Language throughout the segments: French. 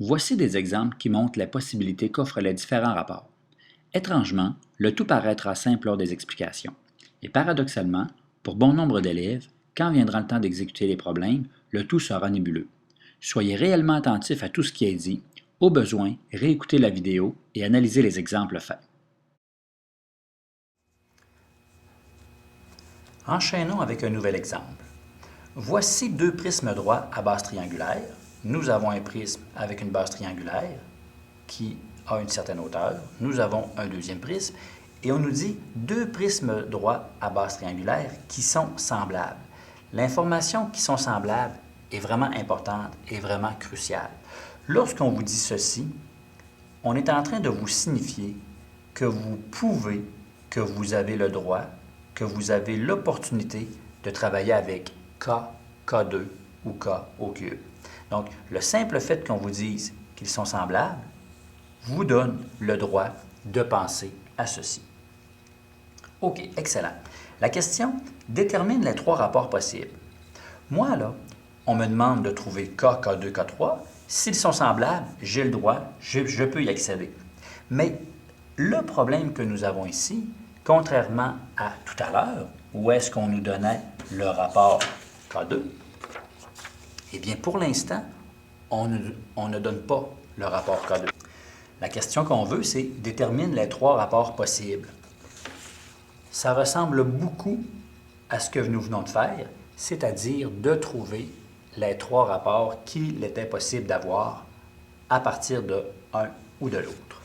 Voici des exemples qui montrent les possibilités qu'offrent les différents rapports. Étrangement, le tout paraîtra simple lors des explications. Et paradoxalement, pour bon nombre d'élèves, quand viendra le temps d'exécuter les problèmes, le tout sera nébuleux. Soyez réellement attentifs à tout ce qui est dit. Au besoin, réécoutez la vidéo et analysez les exemples faits. Enchaînons avec un nouvel exemple. Voici deux prismes droits à base triangulaire. Nous avons un prisme avec une base triangulaire qui a une certaine hauteur. Nous avons un deuxième prisme et on nous dit deux prismes droits à base triangulaire qui sont semblables. L'information qui sont semblables est vraiment importante et vraiment cruciale. Lorsqu'on vous dit ceci, on est en train de vous signifier que vous pouvez, que vous avez le droit, que vous avez l'opportunité de travailler avec K, K2 ou K au cube. Donc, le simple fait qu'on vous dise qu'ils sont semblables vous donne le droit de penser à ceci. OK, excellent. La question détermine les trois rapports possibles. Moi, là, on me demande de trouver K, K2, K3. S'ils sont semblables, j'ai le droit, je peux y accéder. Mais le problème que nous avons ici, contrairement à tout à l'heure, où est-ce qu'on nous donnait le rapport K2, eh bien, pour l'instant, on ne donne pas le rapport K2. La question qu'on veut, c'est détermine les trois rapports possibles. Ça ressemble beaucoup à ce que nous venons de faire, c'est-à-dire de trouver les trois rapports qu'il était possible d'avoir à partir de un ou de l'autre.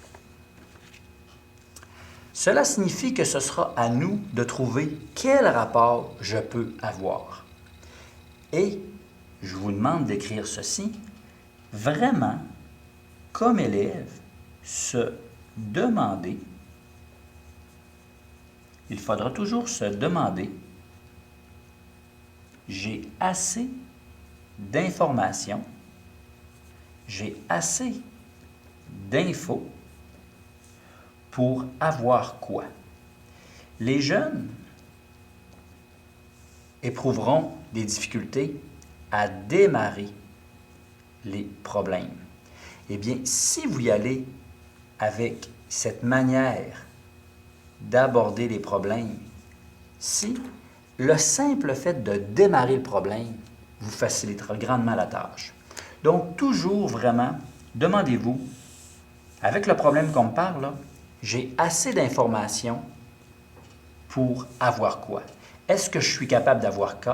Cela signifie que ce sera à nous de trouver quel rapport je peux avoir. Et je vous demande d'écrire ceci, vraiment, comme élève, se demander, il faudra toujours se demander, j'ai assez d'informations, j'ai assez d'infos pour avoir quoi? Les jeunes éprouveront des difficultés à démarrer les problèmes. Eh bien, si vous y allez avec cette manière d'aborder les problèmes, si le simple fait de démarrer le problème vous facilitera grandement la tâche. Donc, toujours vraiment, demandez-vous, avec le problème qu'on me parle, j'ai assez d'informations pour avoir quoi? Est-ce que je suis capable d'avoir K?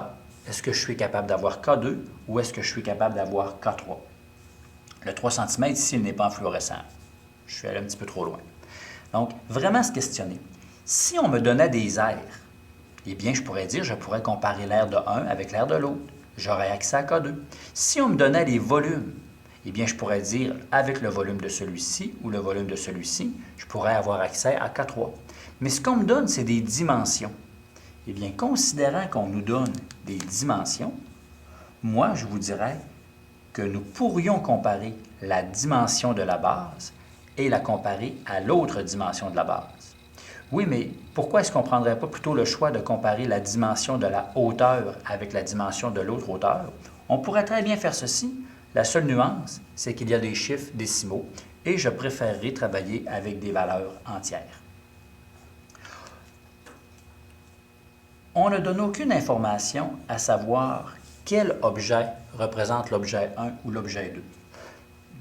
Est-ce que je suis capable d'avoir K2? Ou est-ce que je suis capable d'avoir K3? Le 3 cm ici, il n'est pas en fluorescent. Je suis allé un petit peu trop loin. Donc, vraiment se questionner. Si on me donnait des aires, eh bien, je pourrais comparer l'air de un avec l'air de l'autre. J'aurais accès à K2. Si on me donnait les volumes, eh bien, je pourrais dire, avec le volume de celui-ci ou le volume de celui-ci, je pourrais avoir accès à K3. Mais ce qu'on me donne, c'est des dimensions. Eh bien, considérant qu'on nous donne des dimensions, moi, je vous dirais que nous pourrions comparer la dimension de la base et la comparer à l'autre dimension de la base. Oui, mais pourquoi est-ce qu'on ne prendrait pas plutôt le choix de comparer la dimension de la hauteur avec la dimension de l'autre hauteur? On pourrait très bien faire ceci. La seule nuance, c'est qu'il y a des chiffres décimaux et je préférerais travailler avec des valeurs entières. On ne donne aucune information à savoir quel objet représente l'objet 1 ou l'objet 2.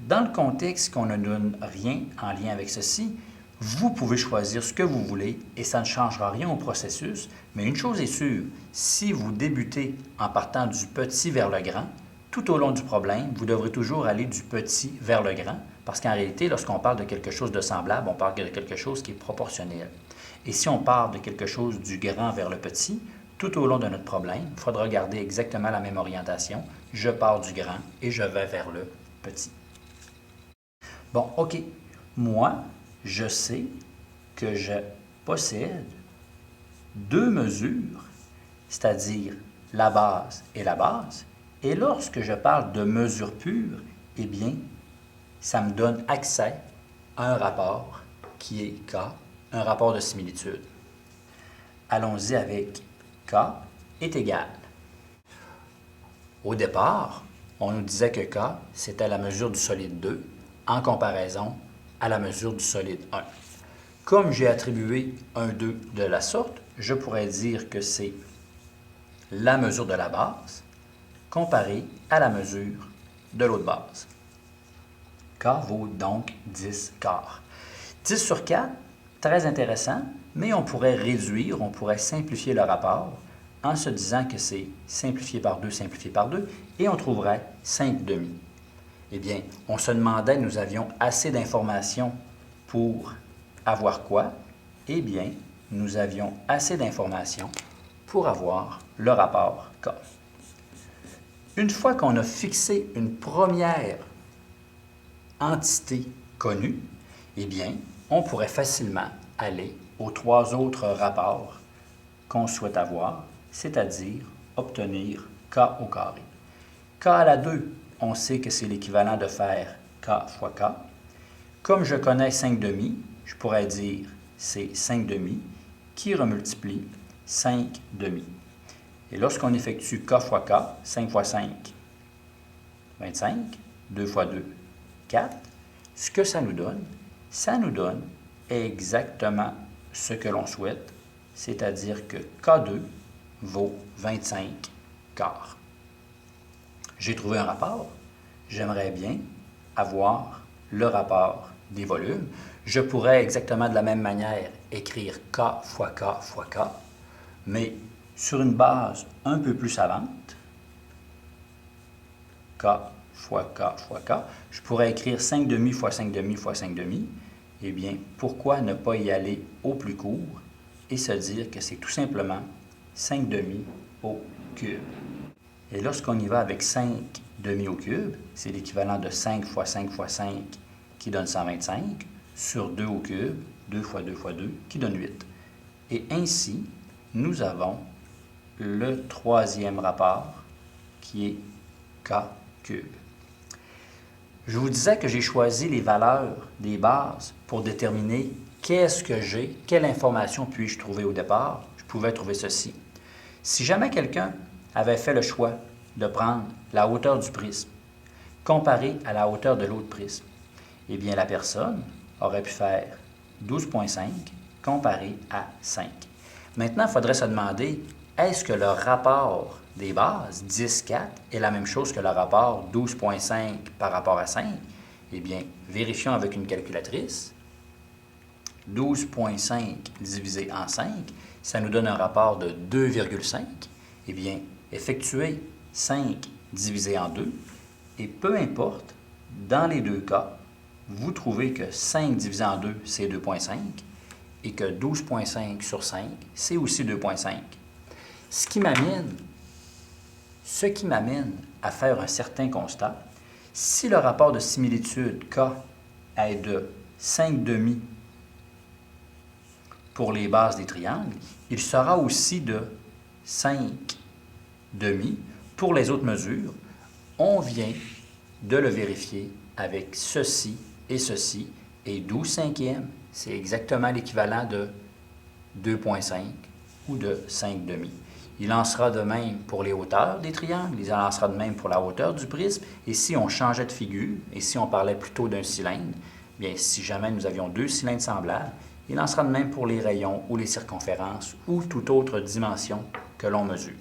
Dans le contexte qu'on ne donne rien en lien avec ceci, vous pouvez choisir ce que vous voulez et ça ne changera rien au processus, mais une chose est sûre, si vous débutez en partant du petit vers le grand, tout au long du problème, vous devrez toujours aller du petit vers le grand, parce qu'en réalité, lorsqu'on parle de quelque chose de semblable, on parle de quelque chose qui est proportionnel. Et si on part de quelque chose du grand vers le petit, tout au long de notre problème, il faudra garder exactement la même orientation. Je pars du grand et je vais vers le petit. Bon, OK. Moi, je sais que je possède deux mesures, c'est-à-dire la base et la base. Et lorsque je parle de mesure pure, eh bien, ça me donne accès à un rapport qui est K, un rapport de similitude. Allons-y avec K est égal. Au départ, on nous disait que K, c'était la mesure du solide 2 en comparaison à la mesure du solide 1. Comme j'ai attribué un 2 de la sorte, je pourrais dire que c'est la mesure de la base comparée à la mesure de l'autre base. K vaut donc 10 quarts. 10 sur 4, très intéressant, mais on pourrait réduire, on pourrait simplifier le rapport en se disant que c'est simplifié par 2, et on trouverait 5 demi. Eh bien, on se demandait, nous avions assez d'informations pour avoir quoi? Eh bien, nous avions assez d'informations pour avoir le rapport K. Une fois qu'on a fixé une première entité connue, eh bien, on pourrait facilement aller aux 3 autres rapports qu'on souhaite avoir, c'est-à-dire obtenir K au carré. K à la 2, on sait que c'est l'équivalent de faire K fois K. Comme je connais 5 demi, je pourrais dire c'est 5 demi qui remultiplie 5 demi. Et lorsqu'on effectue K fois K, 5 fois 5, 25, 2 fois 2, 4, ce que ça nous donne exactement ce que l'on souhaite, c'est-à-dire que K2 vaut 25 quarts. J'ai trouvé un rapport. J'aimerais bien avoir le rapport des volumes. Je pourrais exactement de la même manière écrire K fois K fois K, mais sur une base un peu plus savante. K fois K fois K. Je pourrais écrire 5 demi fois 5 demi fois 5 demi. Eh bien, pourquoi ne pas y aller au plus court et se dire que c'est tout simplement 5 demi au cube. Et lorsqu'on y va avec 5 demi au cube, c'est l'équivalent de 5 fois 5 fois 5 qui donne 125, sur 2 au cube, 2 fois 2 fois 2, qui donne 8. Et ainsi, nous avons le troisième rapport qui est K cube. Je vous disais que j'ai choisi les valeurs des bases pour déterminer qu'est-ce que j'ai, quelle information puis-je trouver au départ. Je pouvais trouver ceci. Si jamais quelqu'un avait fait le choix de prendre la hauteur du prisme comparée à la hauteur de l'autre prisme, eh bien la personne aurait pu faire 12,5 comparé à 5. Maintenant, il faudrait se demander, est-ce que le rapport des bases, 10, 4, est la même chose que le rapport 12,5 par rapport à 5? Eh bien, vérifions avec une calculatrice. 12,5 divisé en 5, ça nous donne un rapport de 2,5. Eh bien, effectuez 5 divisé en 2, et peu importe, dans les deux cas, vous trouvez que 5 divisé en 2, c'est 2,5, et que 12,5 sur 5, c'est aussi 2,5. Ce qui m'amène à faire un certain constat. Si le rapport de similitude K est de 5 demi pour les bases des triangles, il sera aussi de 5 demi pour les autres mesures. On vient de le vérifier avec ceci, et 12 cinquièmes, c'est exactement l'équivalent de 2,5 ou de 5 demi. Il en sera de même pour les hauteurs des triangles, il en sera de même pour la hauteur du prisme, et si on changeait de figure, et si on parlait plutôt d'un cylindre, bien si jamais nous avions deux cylindres semblables, il en sera de même pour les rayons ou les circonférences ou toute autre dimension que l'on mesure.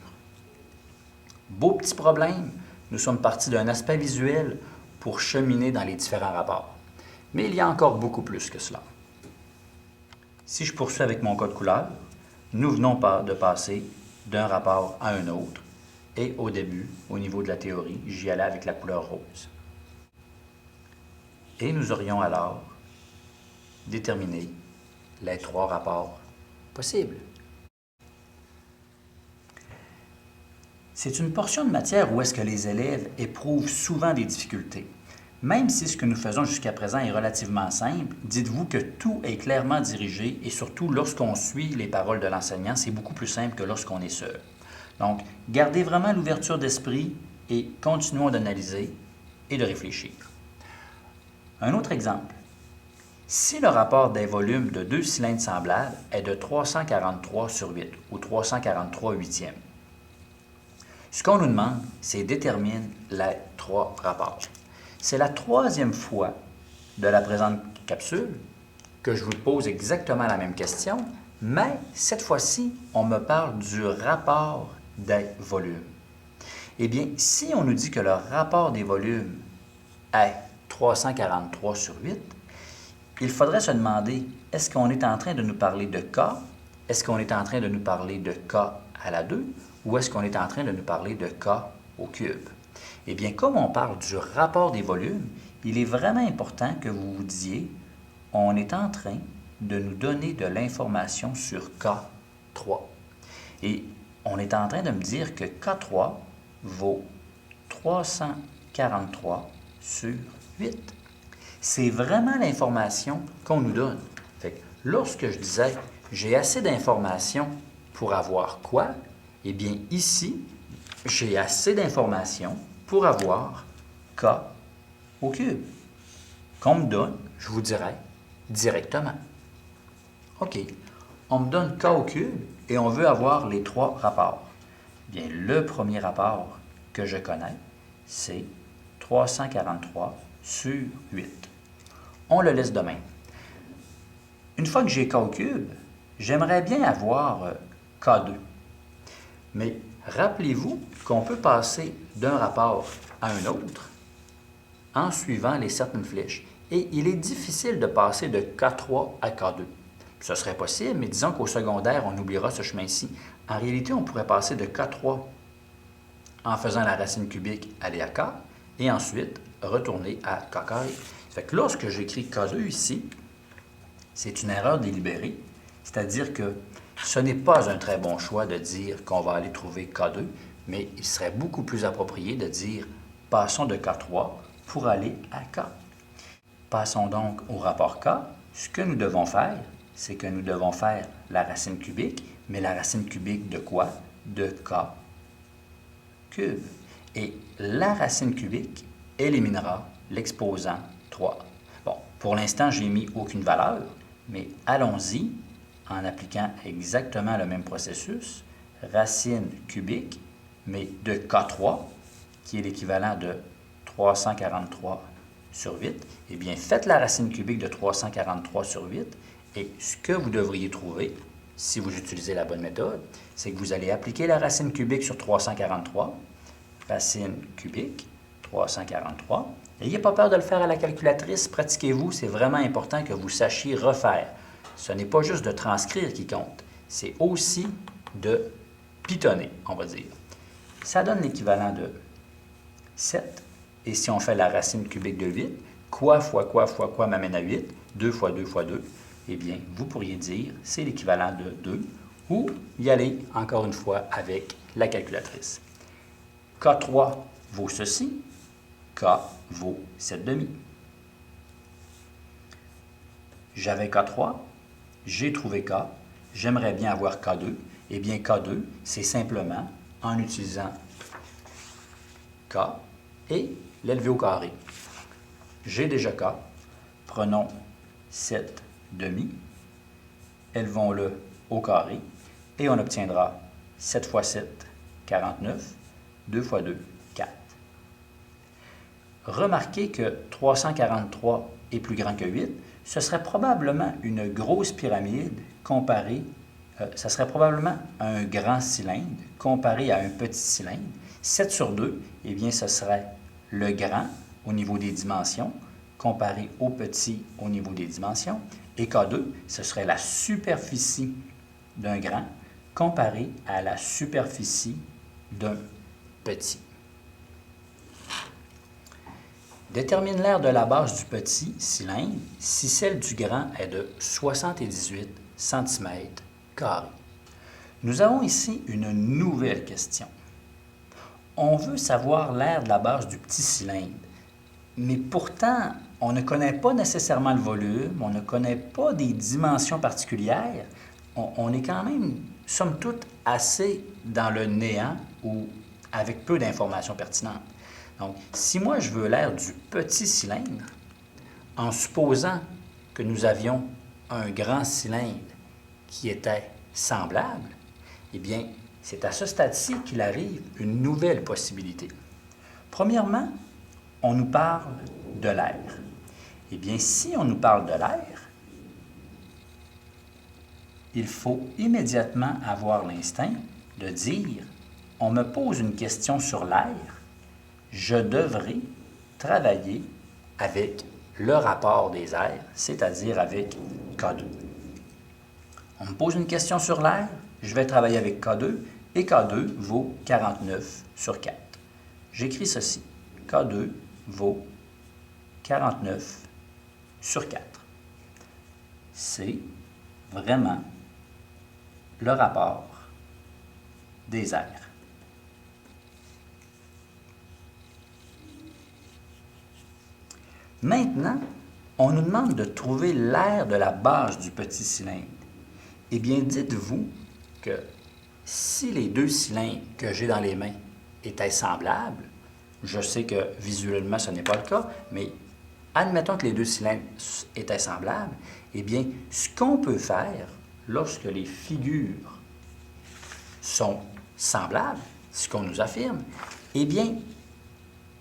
Beau petit problème, nous sommes partis d'un aspect visuel pour cheminer dans les différents rapports. Mais il y a encore beaucoup plus que cela. Si je poursuis avec mon code couleur, nous venons de passer d'un rapport à un autre, et au début, au niveau de la théorie, j'y allais avec la couleur rose. Et nous aurions alors déterminé les 3 rapports possibles. C'est une portion de matière où est-ce que les élèves éprouvent souvent des difficultés. Même si ce que nous faisons jusqu'à présent est relativement simple, dites-vous que tout est clairement dirigé et surtout lorsqu'on suit les paroles de l'enseignant, c'est beaucoup plus simple que lorsqu'on est seul. Donc, gardez vraiment l'ouverture d'esprit et continuons d'analyser et de réfléchir. Un autre exemple. Si le rapport des volumes de 2 cylindres semblables est de 343 sur 8 ou 343 huitièmes, Ce qu'on nous demande, c'est détermine les trois rapports. C'est la troisième fois de la présente capsule que je vous pose exactement la même question, mais cette fois-ci, on me parle du rapport des volumes. Eh bien, si on nous dit que le rapport des volumes est 343 sur 8, il faudrait se demander, est-ce qu'on est en train de nous parler de K? Est-ce qu'on est en train de nous parler de K à la 2? Ou est-ce qu'on est en train de nous parler de K au cube? Eh bien, comme on parle du rapport des volumes, il est vraiment important que vous vous disiez, on est en train de nous donner de l'information sur K3. Et on est en train de me dire que K3 vaut 343 sur 8. C'est vraiment l'information qu'on nous donne. Fait que lorsque je disais j'ai assez d'informations pour avoir quoi, eh bien ici, j'ai assez d'informations pour avoir K au cube. Qu'on me donne, je vous dirais directement. OK, on me donne K au cube et on veut avoir les trois rapports. Bien, le premier rapport que je connais, c'est 343 sur 8. On le laisse de même. Une fois que j'ai K au cube, j'aimerais bien avoir K2. Mais rappelez-vous qu'on peut passer d'un rapport à un autre en suivant les certaines flèches. Et il est difficile de passer de K3 à K2. Ce serait possible, mais disons qu'au secondaire, on oubliera ce chemin-ci. En réalité, on pourrait passer de K3 en faisant la racine cubique aller à K, et ensuite retourner à K carré. Fait que lorsque j'écris K2 ici, c'est une erreur délibérée, c'est-à-dire que ce n'est pas un très bon choix de dire qu'on va aller trouver K2, mais il serait beaucoup plus approprié de dire passons de K3 pour aller à K. Passons donc au rapport K. Ce que nous devons faire, c'est que nous devons faire la racine cubique, mais la racine cubique de quoi? De K cube. Et la racine cubique éliminera l'exposant 3. Bon, pour l'instant, je n'ai mis aucune valeur, mais allons-y en appliquant exactement le même processus. Racine cubique, mais de K3, qui est l'équivalent de 343 sur 8, eh bien, faites la racine cubique de 343 sur 8, et ce que vous devriez trouver, si vous utilisez la bonne méthode, c'est que vous allez appliquer la racine cubique sur 343, racine cubique, 343. N'ayez pas peur de le faire à la calculatrice, pratiquez-vous, c'est vraiment important que vous sachiez refaire. Ce n'est pas juste de transcrire qui compte, c'est aussi de pitonner, on va dire. Ça donne l'équivalent de 7. Et si on fait la racine cubique de 8, quoi fois quoi m'amène à 8, 2 fois 2 fois 2, eh bien, vous pourriez dire c'est l'équivalent de 2, ou y aller encore une fois avec la calculatrice. K3 vaut ceci, K vaut 7/2. J'avais K3, j'ai trouvé K, j'aimerais bien avoir K2. Eh bien, K2, c'est simplement en utilisant K et l'élever au carré. J'ai déjà K, prenons 7/2, élevons-le au carré, et on obtiendra 7 fois 7, 49, 2 fois 2, 4. Remarquez que 343 est plus grand que 8. Ce serait probablement une grosse pyramide comparée, ça serait probablement un grand cylindre comparé à un petit cylindre. 7 sur 2, eh bien, ce serait le grand au niveau des dimensions comparé au petit au niveau des dimensions. Et K2, ce serait la superficie d'un grand comparé à la superficie d'un petit. Détermine l'aire de la base du petit cylindre si celle du grand est de 78 cm². Nous avons ici une nouvelle question. On veut savoir l'aire de la base du petit cylindre, mais pourtant, on ne connaît pas nécessairement le volume, on ne connaît pas des dimensions particulières. On est quand même, somme toute, assez dans le néant ou avec peu d'informations pertinentes. Donc, si moi je veux l'aire du petit cylindre, en supposant que nous avions un grand cylindre qui était semblable, eh bien, c'est à ce stade-ci qu'il arrive une nouvelle possibilité. Premièrement, on nous parle de l'air. Eh bien, si on nous parle de l'air, il faut immédiatement avoir l'instinct de dire « on me pose une question sur l'air, je devrais travailler avec le rapport des airs, c'est-à-dire avec K2. » On me pose une question sur l'air, je vais travailler avec K2, et K2 vaut 49 sur 4. J'écris ceci, K2 vaut 49 sur 4. C'est vraiment le rapport des airs. Maintenant, on nous demande de trouver l'air de la base du petit cylindre. Eh bien, dites-vous que si les deux cylindres que j'ai dans les mains étaient semblables, je sais que visuellement ce n'est pas le cas, mais admettons que les deux cylindres étaient semblables, eh bien, ce qu'on peut faire lorsque les figures sont semblables, ce qu'on nous affirme, eh bien,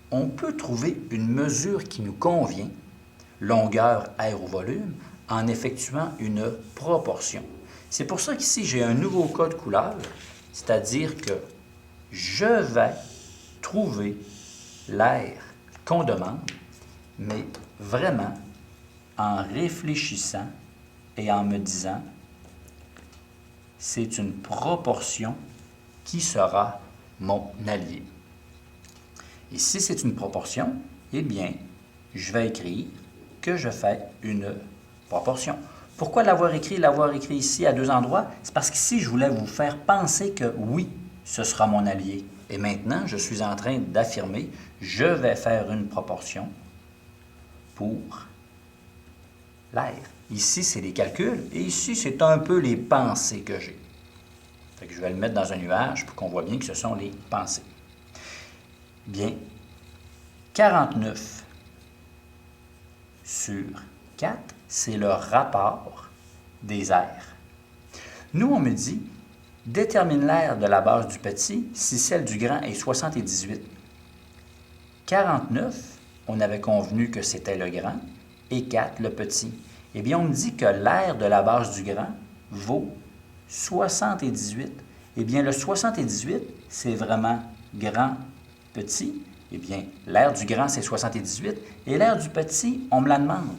on peut trouver une mesure qui nous convient, longueur, air ou volume, en effectuant une proportion. C'est pour ça qu'ici, j'ai un nouveau code couleur, c'est-à-dire que je vais trouver l'air qu'on demande, mais vraiment en réfléchissant et en me disant, c'est une proportion qui sera mon allié. Et si c'est une proportion, eh bien, je vais écrire que je fais une proportion. Pourquoi l'avoir écrit ici à deux endroits? C'est parce qu'ici, je voulais vous faire penser que oui, ce sera mon allié. Et maintenant, je suis en train d'affirmer, je vais faire une proportion pour l'air. Ici, c'est les calculs, et ici, c'est un peu les pensées que j'ai. Fait que je vais le mettre dans un nuage pour qu'on voit bien que ce sont les pensées. Bien, 49 sur 4, c'est le rapport des airs. Nous, on me dit, détermine l'air de la base du petit si celle du grand est 78. 49, on avait convenu que c'était le grand, et 4, le petit. Eh bien, on me dit que l'air de la base du grand vaut 78. Eh bien, le 78, c'est vraiment grand, petit. Eh bien, l'air du grand, c'est 78. Et l'air du petit, on me la demande.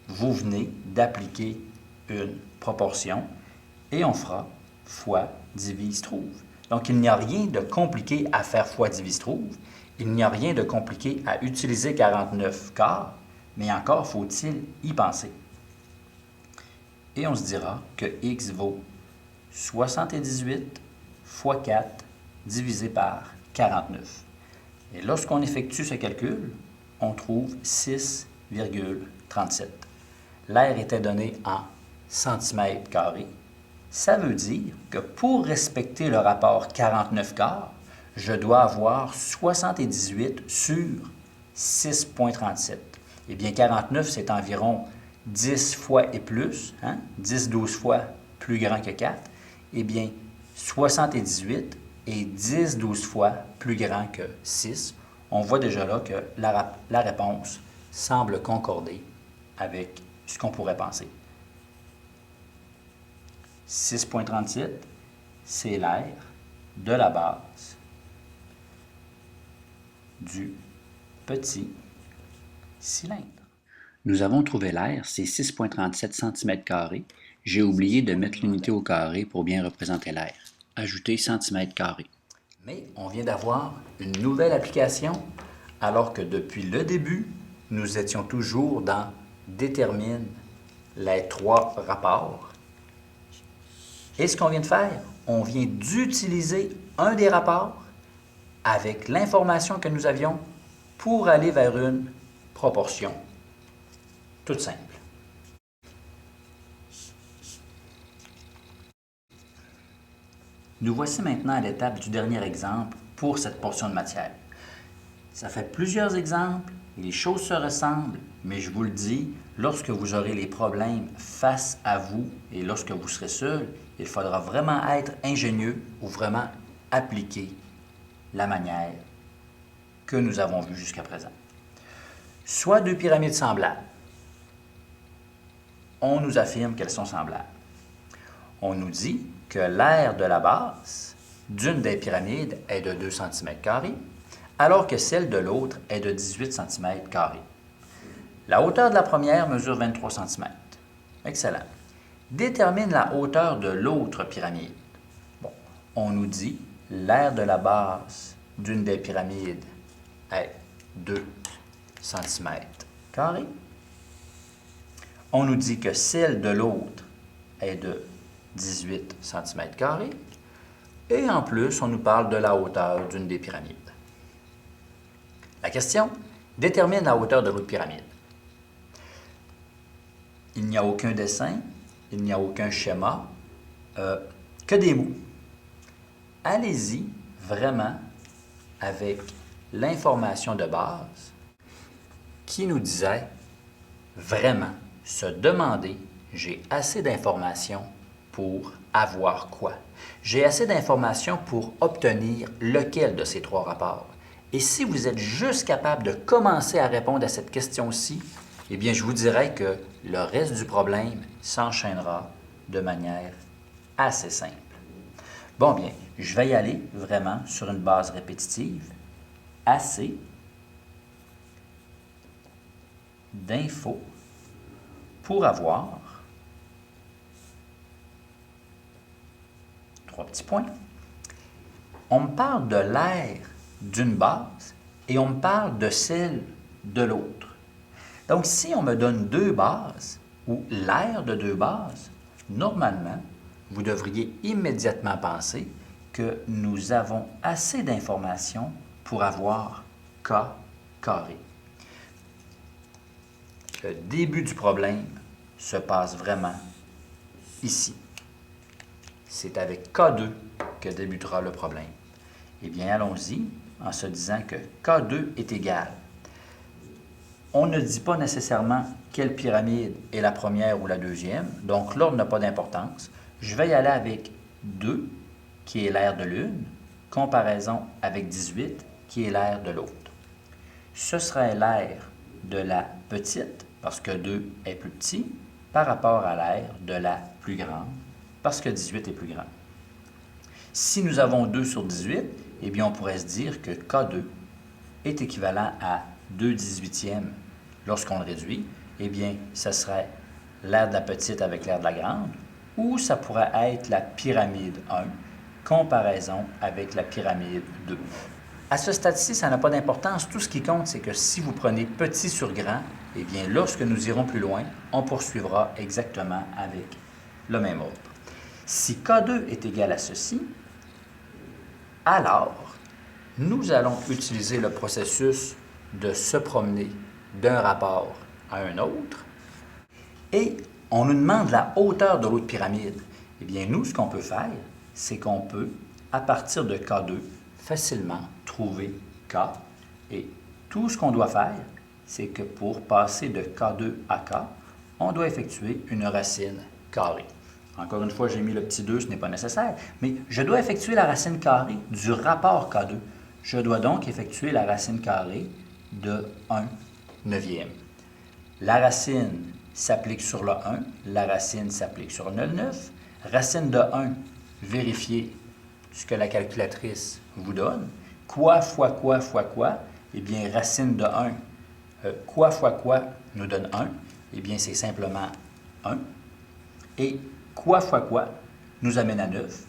Vous venez d'appliquer une proportion et on fera fois divise trouve. Donc, il n'y a rien de compliqué à faire fois divise trouve. Il n'y a rien de compliqué à utiliser 49 quarts, mais encore faut-il y penser. Et on se dira que x vaut 78 fois 4 divisé par 49. Et lorsqu'on effectue ce calcul, on trouve 6,37. L'air était donné en centimètres carrés. Ça veut dire que pour respecter le rapport 49 quarts, je dois avoir 78 sur 6,37. Eh bien, 49, c'est environ 10 fois et plus, 10-12 fois plus grand que 4. Eh bien, 78 est 10-12 fois plus grand que 6. On voit déjà là que la réponse semble concorder avec ce qu'on pourrait penser. 6,37, c'est l'air de la base du petit cylindre. Nous avons trouvé l'air, c'est 6,37 cm². J'ai oublié de mettre l'unité au carré pour bien représenter l'air. Ajouter cm². Mais on vient d'avoir une nouvelle application, alors que depuis le début, nous étions toujours dans détermine les trois rapports. Et ce qu'on vient de faire, on vient d'utiliser un des rapports avec l'information que nous avions pour aller vers une proportion. Toute simple. Nous voici maintenant à l'étape du dernier exemple pour cette portion de matière. Ça fait plusieurs exemples, les choses se ressemblent, mais je vous le dis, lorsque vous aurez les problèmes face à vous et lorsque vous serez seul, il faudra vraiment être ingénieux ou vraiment appliquer la manière que nous avons vue jusqu'à présent. Soit deux pyramides semblables. On nous affirme qu'elles sont semblables. On nous dit que l'aire de la base d'une des pyramides est de 2 cm², alors que celle de l'autre est de 18 cm². La hauteur de la première mesure 23 cm. Excellent. Détermine la hauteur de l'autre pyramide. Bon, on nous dit l'aire de la base d'une des pyramides est 2 cm². On nous dit que celle de l'autre est de 18 cm². Et en plus, on nous parle de la hauteur d'une des pyramides. La question, détermine la hauteur de l'autre pyramide. Il n'y a aucun dessin, il n'y a aucun schéma, que des mots. Allez-y vraiment avec l'information de base qui nous disait vraiment se demander, j'ai assez d'informations pour avoir quoi? J'ai assez d'informations pour obtenir lequel de ces trois rapports? Et si vous êtes juste capable de commencer à répondre à cette question-ci, eh bien, je vous dirais que le reste du problème s'enchaînera de manière assez simple. Bon, bien, je vais y aller vraiment sur une base répétitive. Assez d'infos pour avoir 3 petits points. On me parle de l'aire d'une base et on me parle de celle de l'autre. Donc, si on me donne 2 bases ou l'aire de 2 bases, normalement, vous devriez immédiatement penser que nous avons assez d'informations pour avoir K carré. Le début du problème se passe vraiment ici. C'est avec K2 que débutera le problème. Eh bien, allons-y en se disant que K2 est égal. On ne dit pas nécessairement quelle pyramide est la première ou la deuxième, donc l'ordre n'a pas d'importance. Je vais y aller avec 2, qui est l'aire de l'une, comparaison avec 18, qui est l'aire de l'autre. Ce serait l'aire de la petite, parce que 2 est plus petit, par rapport à l'aire de la plus grande, parce que 18 est plus grand. Si nous avons 2 sur 18, eh bien, on pourrait se dire que K2 est équivalent à 2/18 lorsqu'on le réduit. Eh bien, ce serait l'aire de la petite avec l'aire de la grande, ou ça pourrait être la pyramide 1, comparaison avec la pyramide 2. À ce stade-ci, ça n'a pas d'importance. Tout ce qui compte, c'est que si vous prenez petit sur grand, eh bien, lorsque nous irons plus loin, on poursuivra exactement avec le même ordre. Si K2 est égal à ceci, alors nous allons utiliser le processus de se promener d'un rapport à un autre et on nous demande la hauteur de l'autre pyramide. Eh bien, nous, ce qu'on peut faire, c'est qu'on peut, à partir de K2, facilement trouver K. Et tout ce qu'on doit faire, c'est que pour passer de K2 à K, on doit effectuer une racine carrée. Encore une fois, j'ai mis le petit 2, ce n'est pas nécessaire, mais je dois effectuer la racine carrée du rapport K2. Je dois donc effectuer la racine carrée de 1/9. La racine s'applique sur le 1, la racine s'applique sur le 9. Racine de 1, vérifiez ce que la calculatrice vous donne. Quoi fois quoi fois quoi? Eh bien, racine de 1, quoi fois quoi nous donne 1? Eh bien, c'est simplement 1. Et quoi fois quoi nous amène à 9.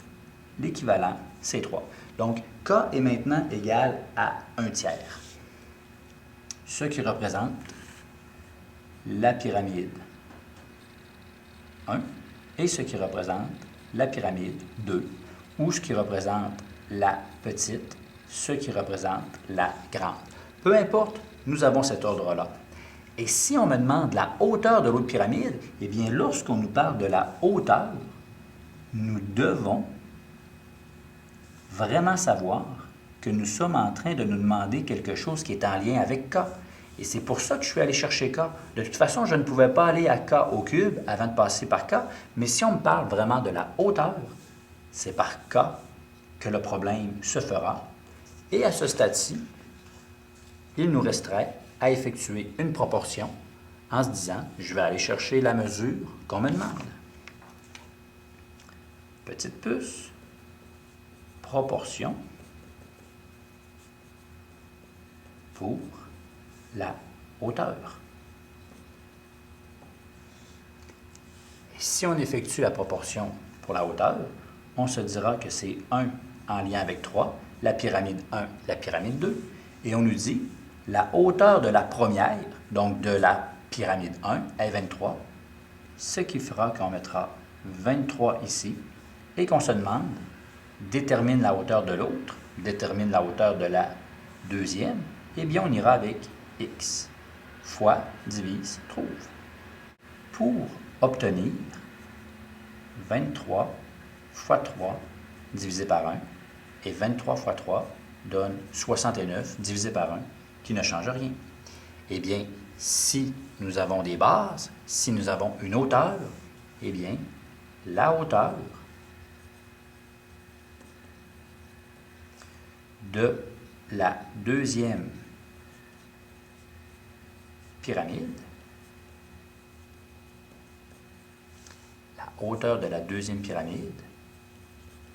L'équivalent, c'est 3. Donc, K est maintenant égal à 1/3. Ce qui représente la pyramide 1 et ce qui représente la pyramide 2, ou ce qui représente la petite, ce qui représente la grande. Peu importe, nous avons cet ordre-là. Et si on me demande la hauteur de l'autre pyramide, eh bien, lorsqu'on nous parle de la hauteur, nous devons vraiment savoir que nous sommes en train de nous demander quelque chose qui est en lien avec K. Et c'est pour ça que je suis allé chercher K. De toute façon, je ne pouvais pas aller à K au cube avant de passer par K, mais si on me parle vraiment de la hauteur, c'est par K que le problème se fera. Et à ce stade-ci, il nous resterait à effectuer une proportion en se disant, je vais aller chercher la mesure qu'on me demande. Petite puce, proportion pour la hauteur. Et si on effectue la proportion pour la hauteur, on se dira que c'est 1 en lien avec 3, la pyramide 1, la pyramide 2, et on nous dit la hauteur de la première, donc de la pyramide 1, est 23, ce qui fera qu'on mettra 23 ici, et qu'on se demande, détermine la hauteur de l'autre, détermine la hauteur de la deuxième, eh bien on ira avec x fois divise trouve. Pour obtenir 23 fois 3 divisé par 1, et 23 fois 3 donne 69 divisé par 1, qui ne change rien. Eh bien, si nous avons des bases, si nous avons une hauteur, eh bien, la hauteur de la deuxième pyramide,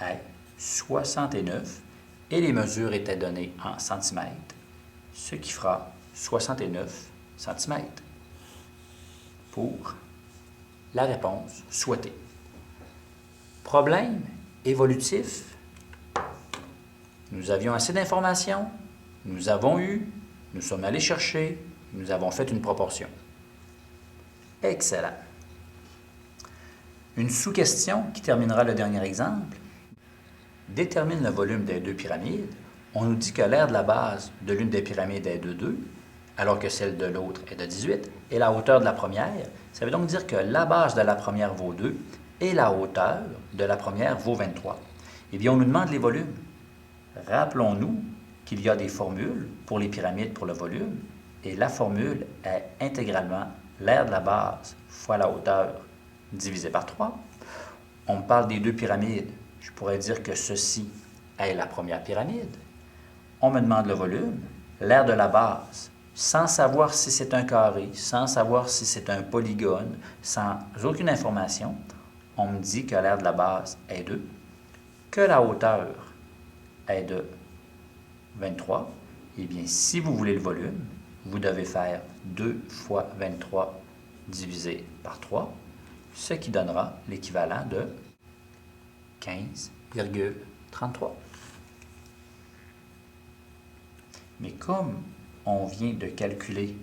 est 69 et les mesures étaient données en centimètres, ce qui fera 69 centimètres pour la réponse souhaitée. Problème évolutif. Nous avions assez d'informations, nous sommes allés chercher, nous avons fait une proportion. Excellent. Une sous-question qui terminera le dernier exemple. Détermine le volume des deux pyramides. On nous dit que l'aire de la base de l'une des pyramides est de 2, alors que celle de l'autre est de 18, et la hauteur de la première, ça veut donc dire que la base de la première vaut 2 et la hauteur de la première vaut 23. Eh bien, on nous demande les volumes. Rappelons-nous qu'il y a des formules pour les pyramides pour le volume, et la formule est intégralement l'aire de la base fois la hauteur divisé par 3. On me parle des deux pyramides. Je pourrais dire que ceci est la première pyramide. On me demande le volume, l'aire de la base, sans savoir si c'est un carré, sans savoir si c'est un polygone, sans aucune information. On me dit que l'aire de la base est 2, que la hauteur est de 23. Eh bien, si vous voulez le volume, vous devez faire 2 fois 23 divisé par 3, ce qui donnera l'équivalent de 15,33. Mais comme on vient de calculer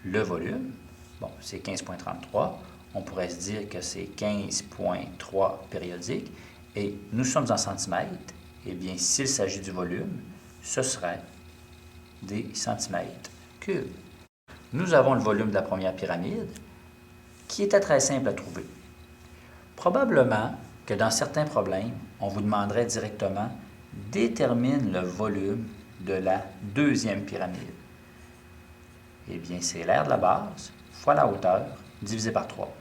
le volume, bon, c'est 15,33, on pourrait se dire que c'est 15,3 périodiques, et nous sommes en centimètres, eh bien, s'il s'agit du volume, ce serait des centimètres cubes. Nous avons le volume de la première pyramide, qui était très simple à trouver. Probablement que dans certains problèmes, on vous demanderait directement « Détermine le volume de la deuxième pyramide ». Eh bien, c'est l'aire de la base fois la hauteur divisé par 3.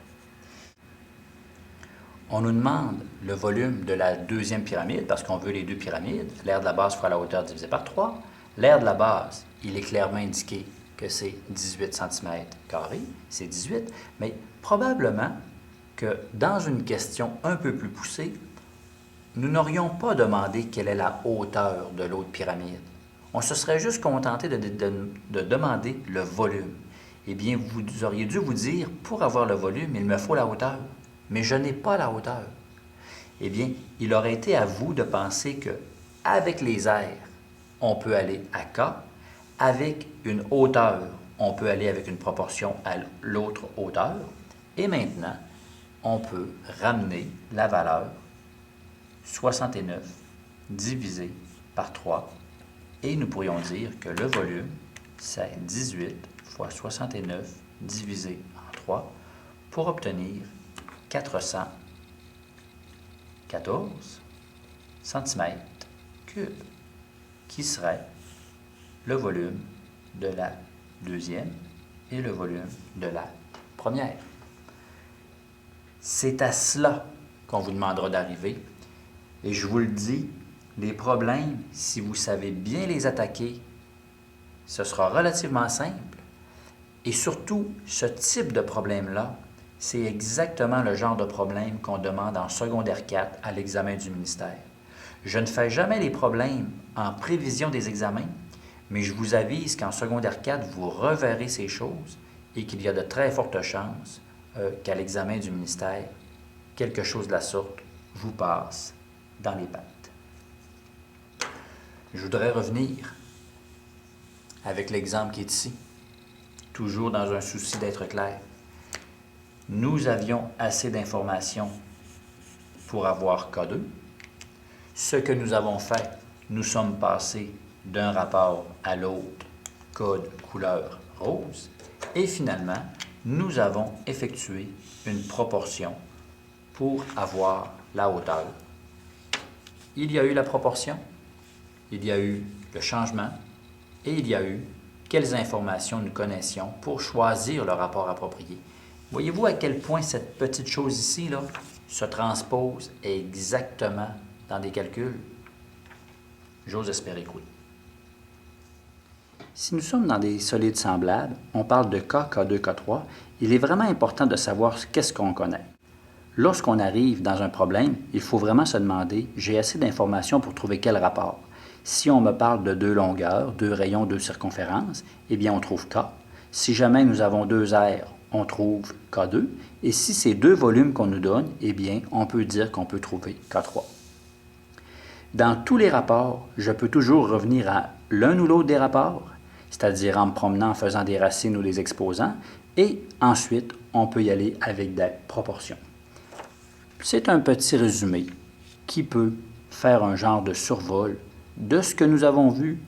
On nous demande le volume de la deuxième pyramide parce qu'on veut les deux pyramides, l'aire de la base fois la hauteur divisé par 3. L'aire de la base, il est clairement indiqué que c'est 18 cm², c'est 18, mais probablement que dans une question un peu plus poussée, nous n'aurions pas demandé quelle est la hauteur de l'autre pyramide. On se serait juste contenté de demander le volume. Eh bien, vous auriez dû vous dire, pour avoir le volume, il me faut la hauteur. Mais je n'ai pas la hauteur. Eh bien, il aurait été à vous de penser que, avec les aires, on peut aller à K, avec une hauteur, on peut aller avec une proportion à l'autre hauteur, et maintenant, on peut ramener la valeur 69 divisé par 3, et nous pourrions dire que le volume, c'est 18 fois 69 divisé en 3 pour obtenir 414 cm3, qui serait le volume de la deuxième et le volume de la première. C'est à cela qu'on vous demandera d'arriver. Et je vous le dis, Les problèmes, si vous savez bien les attaquer, ce sera relativement simple. Et surtout, ce type de problème-là, c'est exactement le genre de problème qu'on demande en secondaire 4 à l'examen du ministère. Je ne fais jamais les problèmes en prévision des examens, mais je vous avise qu'en secondaire 4, vous reverrez ces choses et qu'il y a de très fortes chances qu'à l'examen du ministère, quelque chose de la sorte vous passe dans les pattes. Je voudrais revenir avec l'exemple qui est ici, toujours dans un souci d'être clair. Nous avions assez d'informations pour avoir K2. Ce que nous avons fait, nous sommes passés d'un rapport à l'autre, code couleur rose, et finalement, nous avons effectué une proportion pour avoir la hauteur. Il y a eu la proportion, il y a eu le changement, et il y a eu quelles informations nous connaissions pour choisir le rapport approprié. Voyez-vous à quel point cette petite chose ici là, se transpose exactement dans des calculs? J'ose espérer que oui. Si nous sommes dans des solides semblables, on parle de K, K2, K3, il est vraiment important de savoir qu'est-ce qu'on connaît. Lorsqu'on arrive dans un problème, il faut vraiment se demander, j'ai assez d'informations pour trouver quel rapport? Si on me parle de 2 longueurs, 2 rayons, 2 circonférences, eh bien on trouve K. Si jamais nous avons 2 aires, on trouve K2. Et si c'est 2 volumes qu'on nous donne, eh bien on peut dire qu'on peut trouver K3. Dans tous les rapports, je peux toujours revenir à l'un ou l'autre des rapports, c'est-à-dire en me promenant en faisant des racines ou des exposants, et ensuite on peut y aller avec des proportions. C'est un petit résumé qui peut faire un genre de survol de ce que nous avons vu